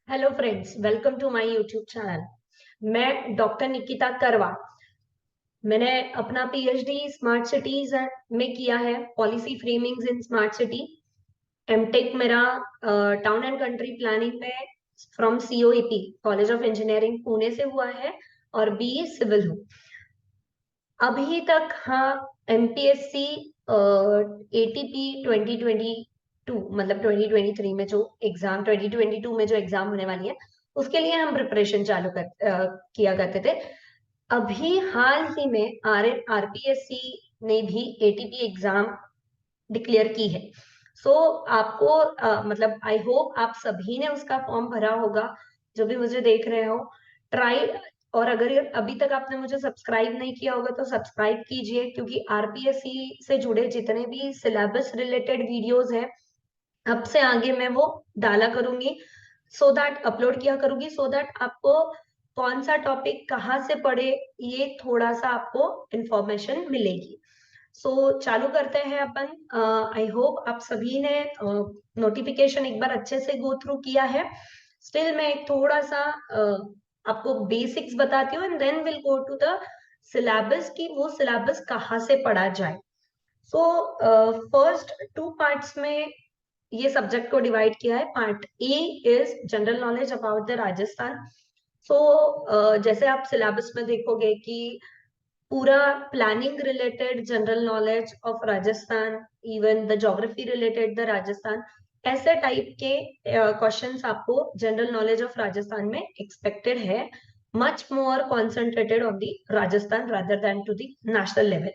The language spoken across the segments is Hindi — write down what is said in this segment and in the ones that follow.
Hello friends, welcome to my YouTube channel. मैं डॉक्टर निकिता करवा। मैंने अपना पीएचडी स्मार्ट सिटीज में किया है, policy framings in smart city. MTech मेरा टाउन एंड कंट्री प्लानिंग में from COEP college of engineering Pune से हुआ है और बीए सिविल हूँ अभी तक। हाँ, एमपीएससी एटीपी 2022 मतलब 2023 में जो एग्जाम 2022 में जो एग्जाम होने वाली है उसके लिए हम प्रिपरेशन किया करते थे। अभी हाल ही में आरपीएससी ने भी एटीपी एग्जाम डिक्लेयर की है। सो आपको मतलब आई होप आप सभी ने उसका फॉर्म भरा होगा, जो भी मुझे देख रहे हो। ट्राई, और अगर अभी तक आपने मुझे सब्सक्राइब नहीं किया होगा तो सब्सक्राइब कीजिए, क्योंकि आरपीएससी से जुड़े जितने भी सिलेबस रिलेटेड वीडियोस हैं अब से आगे मैं वो डाला करूंगी, सो दैट अपलोड किया करूंगी, सो दैट आपको कौन सा टॉपिक कहाँ से पढ़े ये थोड़ा सा आपको इंफॉर्मेशन मिलेगी। चालू करते हैं अपन। आई होप आप सभी ने नोटिफिकेशन एक बार अच्छे से गो थ्रू किया है। स्टिल मैं एक थोड़ा सा आपको बेसिक्स बताती हूँ and then will go to the syllabus की वो सिलेबस कहाँ से पढ़ा जाए। सो फर्स्ट टू पार्ट्स में ये सब्जेक्ट को डिवाइड किया है। Part A is general knowledge about the Rajasthan. जैसे आप सिलेबस में देखोगे कि पूरा planning related general knowledge of Rajasthan, even the geography related the Rajasthan, ऐसे टाइप के क्वेश्चंस आपको जनरल नॉलेज ऑफ राजस्थान में एक्सपेक्टेड है। Much more concentrated on the Rajasthan rather than to the national level.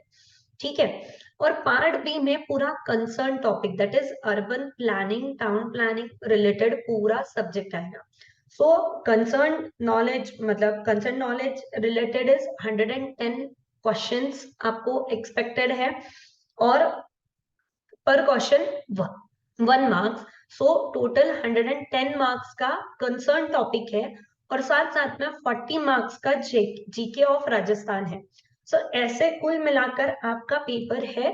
ठीक है। और पार्ट बी में पूरा concern topic that is urban planning, town planning related पूरा सब्जेक्ट आएगा। कंसर्न नॉलेज मतलब concern knowledge related is 110 questions आपको एक्सपेक्टेड है, और पर क्वेश्चन 1 मार्क्स। टोटल 110 मार्क्स का कंसर्न टॉपिक है, और साथ साथ में 40 मार्क्स का जीके ऑफ राजस्थान है। ऐसे कुल मिलाकर आपका पेपर है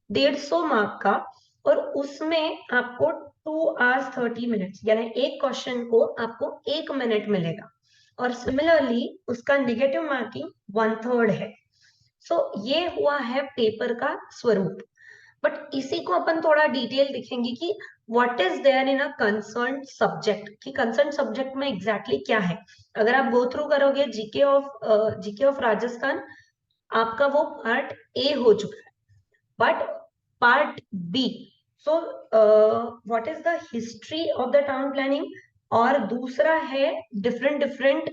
150 मार्क का, और उसमें आपको 2 hours 30 minutes यानी एक क्वेश्चन को आपको 1 मिनट मिलेगा, और सिमिलरली उसका निगेटिव मार्किंग 1/3 है। ये हुआ है पेपर का स्वरूप। बट इसी को अपन थोड़ा डिटेल देखेंगे कि what is there in a concern subject, कि कंसर्न सब्जेक्ट में एग्जैक्टली क्या है। अगर आप गो थ्रू करोगे जीके ऑफ राजस्थान, आपका वो पार्ट ए हो चुका है। But part B, so what is the history of the town planning, और दूसरा है डिफरेंट डिफरेंट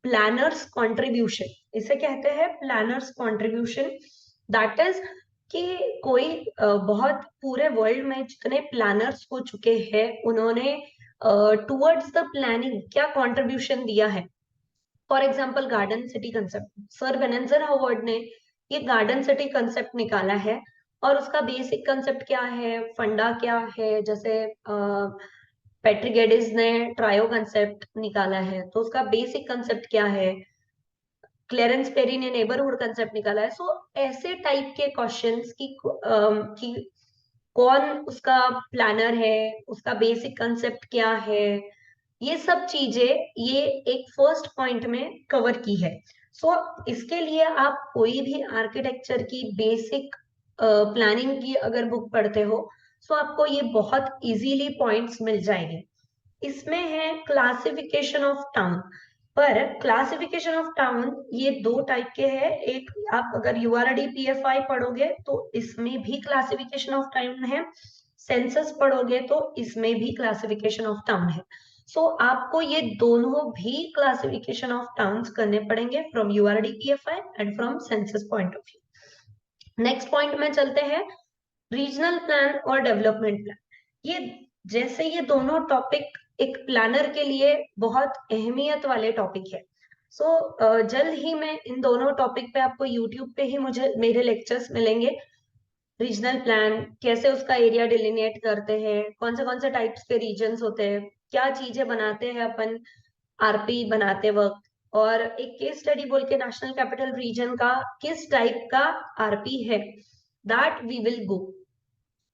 प्लानर्स कंट्रीब्यूशन। इसे कहते हैं प्लानर्स कंट्रीब्यूशन। दैट इज कि कोई बहुत पूरे वर्ल्ड में जितने प्लानर्स हो चुके हैं उन्होंने टुवर्ड्स द प्लानिंग क्या कंट्रीब्यूशन दिया है। For example garden city concept, sir Ebenezer Howard ने ये गार्डन सिटी कंसेप्ट निकाला है, और उसका बेसिक कंसेप्ट क्या है, फंडा क्या है। जैसे पेट्रिगेडिस ने ट्रायो कंसेप्ट निकाला है, तो उसका बेसिक कंसेप्ट क्या है। क्लेरेंस पेरी ने नेबरहुड कंसेप्ट निकाला है। ऐसे टाइप के क्वेश्चंस की कौन उसका प्लानर है, उसका बेसिक कंसेप्ट क्या है, ये सब चीजें ये एक फर्स्ट पॉइंट में कवर की है। इसके लिए आप कोई भी आर्किटेक्चर की बेसिक प्लानिंग की अगर बुक पढ़ते हो, आपको ये बहुत इजीली पॉइंट्स मिल जाएंगे। इसमें है क्लासिफिकेशन ऑफ टाउन। पर क्लासिफिकेशन ऑफ टाउन ये दो टाइप के हैं। एक, आप अगर यूआरडी पीएफआई पढ़ोगे तो इसमें भी क्लासिफिकेशन ऑफ टाउन है। सेंसस पढ़ोगे तो इसमें भी क्लासिफिकेशन ऑफ टाउन है। आपको ये दोनों भी क्लासिफिकेशन ऑफ टाउन्स करने पड़ेंगे from URDPFI and from census point of view. Next point में चलते हैं, रीजनल प्लान और डेवलपमेंट प्लान। ये जैसे ये दोनों टॉपिक एक प्लानर के लिए बहुत अहमियत वाले टॉपिक है। जल्द ही मैं इन दोनों टॉपिक पे आपको यूट्यूब पे ही मुझे मेरे लेक्चर्स मिलेंगे। रीजनल प्लान कैसे उसका एरिया डिलिनेट करते हैं, कौन से टाइप्स के रीजन्स होते हैं, क्या चीजें बनाते हैं अपन आरपी बनाते वक्त, और एक केस स्टडी बोल के नेशनल कैपिटल रीजन का किस टाइप का आरपी है, दैट वी विल गो।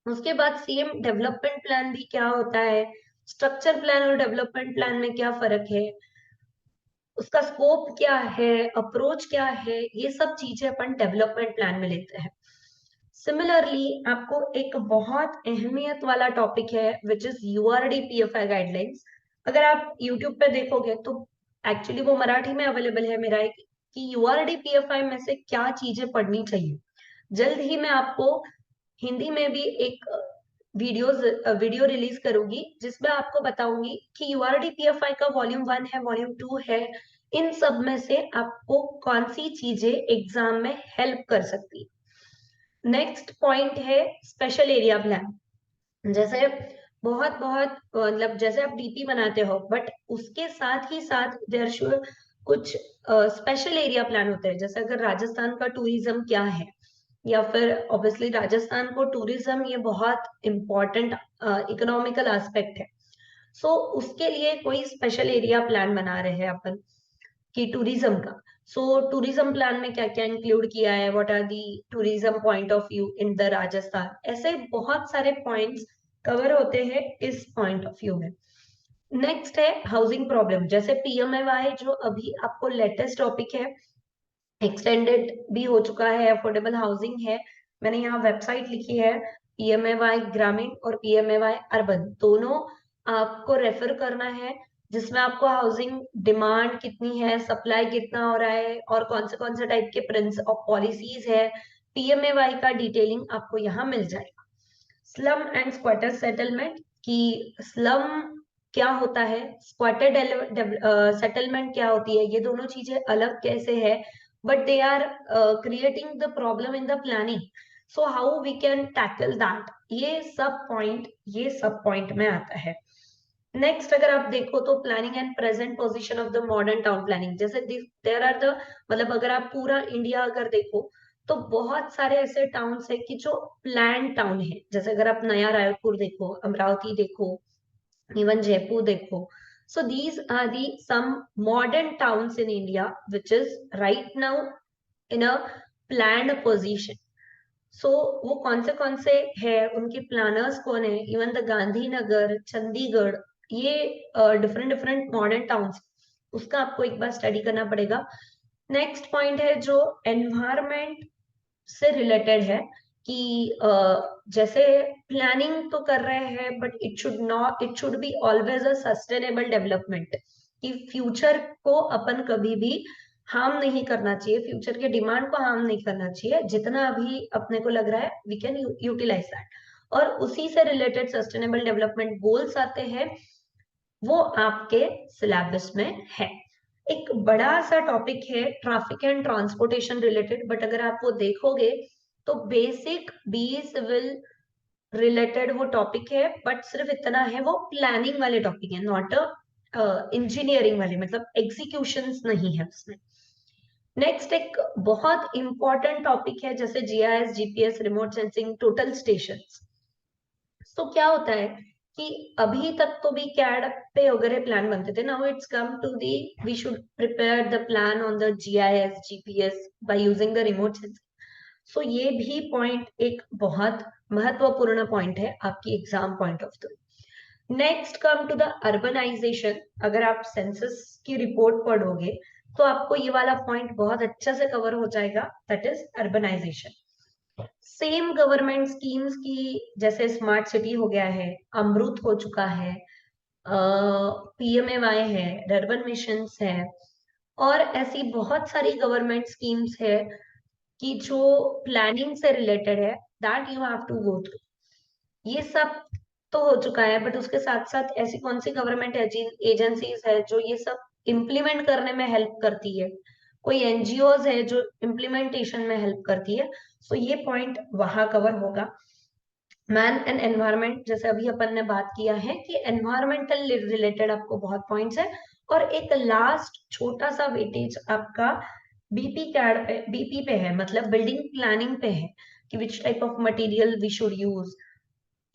उसके बाद सीएम डेवलपमेंट प्लान भी क्या होता है, स्ट्रक्चर प्लान और डेवलपमेंट प्लान में क्या फर्क है, उसका स्कोप क्या है, अप्रोच क्या है, ये सब चीजें अपन डेवलपमेंट प्लान में लेते हैं। सिमिलरली आपको एक बहुत अहमियत वाला टॉपिक है विच इज यूआरडी पीएफआई गाइडलाइंस। अगर आप यूट्यूब पे देखोगे तो एक्चुअली वो मराठी में अवेलेबल है मेरा एक, कि यूआरडी पीएफआई में से क्या चीजें पढ़नी चाहिए। जल्द ही मैं आपको हिंदी में भी एक वीडियो रिलीज करूंगी जिसमें आपको बताऊंगी कि यूआरडी पीएफआई का वॉल्यूम 1 है, वॉल्यूम 2 है, इन सब में से आपको कौन सी चीजें एग्जाम में हेल्प कर सकती है। नेक्स्ट पॉइंट है स्पेशल एरिया प्लान। जैसे बहुत बहुत मतलब जैसे आप डीपी बनाते हो, बट उसके साथ ही साथ देयर शुड कुछ स्पेशल एरिया प्लान होते हैं। जैसे अगर राजस्थान का टूरिज्म क्या है, या फिर ऑब्वियसली राजस्थान को टूरिज्म ये बहुत इंपॉर्टेंट इकोनॉमिकल एस्पेक्ट है। सो उसके लिए कोई स्पेशल एरिया प्लान बना रहे हैं अपन कि टूरिज्म का। सो टूरिज्म प्लान में क्या क्या इंक्लूड किया है, what are the tourism point of view in the Rajasthan, ऐसे बहुत सारे पॉइंट्स कवर होते हैं इस पॉइंट ऑफ व्यू में। नेक्स्ट है हाउसिंग प्रॉब्लम। जैसे पीएमएवाई जो अभी आपको लेटेस्ट टॉपिक है, एक्सटेंडेड भी हो चुका है, अफोर्डेबल हाउसिंग है। मैंने यहाँ वेबसाइट लिखी है, पीएमएवाई ग्रामीण और पीएमएवाई अर्बन दोनों आपको रेफर करना है, जिसमें आपको हाउसिंग डिमांड कितनी है, सप्लाई कितना हो रहा है, और कौन से टाइप के प्रिंस ऑफ पॉलिसीज है, पीएमएवाई का डिटेलिंग आपको यहाँ मिल जाएगा। स्लम एंड स्क्वाटर सेटलमेंट, की स्लम क्या होता है, स्क्वाटर सेटलमेंट क्या होती है, ये दोनों चीजें अलग कैसे है, but they are creating the problem in the planning, so how we can tackle that, ये सब पॉइंट में आता है। नेक्स्ट अगर आप देखो तो planning and present position of the modern town planning. जैसे देयर आर द, मतलब अगर आप पूरा इंडिया अगर देखो तो बहुत सारे ऐसे टाउन्स है कि जो प्लान टाउन है। जैसे अगर आप नया रायपुर देखो, अमरावती देखो, even Jaipur देखो, so these are the some modern towns in India which is right now in a planned position. So वो कौन से है, उनके प्लानर्स कौन है, इवन द गांधीनगर, चंडीगढ़, ये डिफरेंट डिफरेंट मॉडर्न टाउन्स, उसका आपको एक बार स्टडी करना पड़ेगा। नेक्स्ट पॉइंट है जो एनवायरमेंट से रिलेटेड है, कि जैसे प्लानिंग तो कर रहे हैं but it should be always a sustainable development, कि फ्यूचर को अपन कभी भी हार्म नहीं करना चाहिए, फ्यूचर के डिमांड को हार्म नहीं करना चाहिए, जितना अभी अपने को लग रहा है वी कैन यूटिलाइज दैट। और उसी से रिलेटेड सस्टेनेबल डेवलपमेंट गोल्स आते हैं, वो आपके सिलेबस में है। एक बड़ा सा टॉपिक है traffic and transportation related, but अगर आप वो देखोगे तो बेसिक बी सिविल रिलेटेड वो टॉपिक है, बट सिर्फ इतना है, वो प्लानिंग वाले टॉपिक है, नॉट इंजीनियरिंग वाले, मतलब एग्जीक्यूशंस नहीं है उसमें। नेक्स्ट एक बहुत इंपॉर्टेंट टॉपिक है जैसे GIS, GPS, remote sensing, total stations. तो क्या होता है कि अभी तक तो भी कैड पे वगैरह प्लान बनते थे, now it's come to the we should prepare the plan on the GIS, GPS by using the remote sensing. So ये भी पॉइंट एक बहुत महत्वपूर्ण पॉइंट है आपकी exam point of view. Next come to the urbanisation. अगर आप सेंसस की रिपोर्ट पढ़ोगे तो आपको ये वाला पॉइंट बहुत अच्छा से कवर हो जाएगा, that is urbanisation. Same government schemes की, जैसे स्मार्ट सिटी हो गया है, अमृत हो चुका है, पीएमएवाई है, अर्बन मिशन है, और ऐसी बहुत सारी गवर्नमेंट स्कीम्स है कि जो प्लानिंग से रिलेटेड है, that you have to go through. ये सब तो हो चुका है, बट उसके साथ साथ ऐसी कौन सी गवर्नमेंट एजेंसीज है जो ये सब इम्प्लीमेंट करने में हेल्प करती है, कोई एनजीओज है जो इम्प्लीमेंटेशन में हेल्प करती है, सो ये पॉइंट वहां कवर होगा। मैन एंड एनवायरमेंट, जैसे अभी अपन ने बात किया है कि एनवायरमेंटल रिलेटेड आपको बहुत पॉइंट्स है। और एक लास्ट छोटा सा वेटेज आपका बीपी पे है, मतलब बिल्डिंग प्लानिंग पे है, कि which type of material we should use,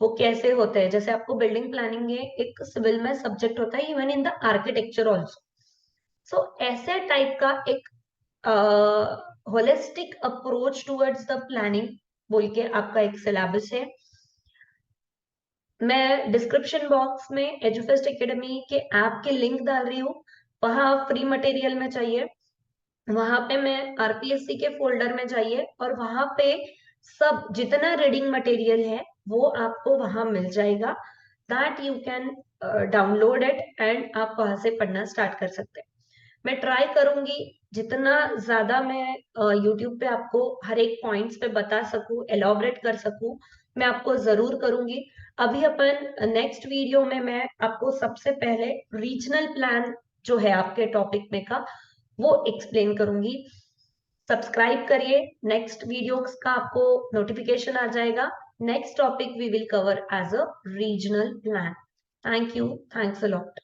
वो कैसे होते हैं। जैसे आपको बिल्डिंग प्लानिंग में एक सिविल में सब्जेक्ट होता है, even in the architecture also. So ऐसे टाइप का एक holistic approach towards the planning बोल के आपका एक सिलेबस है। मैं डिस्क्रिप्शन बॉक्स में एजुफेस्ट एकेडमी के ऐप के लिंक डाल रही हूँ, वहां फ्री मटेरियल में चाहिए, वहां पे मैं आरपीएससी के फोल्डर में जाइए और वहां पे सब जितना रीडिंग मटेरियल है वो आपको वहां मिल जाएगा, that you can download it and आप वहां से पढ़ना स्टार्ट कर सकते हैं। मैं ट्राई करूंगी जितना ज्यादा मैं यूट्यूब पे आपको हर एक पॉइंट्स पे बता सकूं, एलॉबरेट कर सकूं, मैं आपको जरूर करूंगी। अभी अपन नेक्स्ट वीडियो में मैं आपको सबसे पहले रीजनल प्लान जो है आपके टॉपिक में का वो एक्सप्लेन करूंगी। सब्सक्राइब करिए, नेक्स्ट वीडियोस का आपको नोटिफिकेशन आ जाएगा। Next topic we will cover as a regional plan. Thank you, thanks a lot.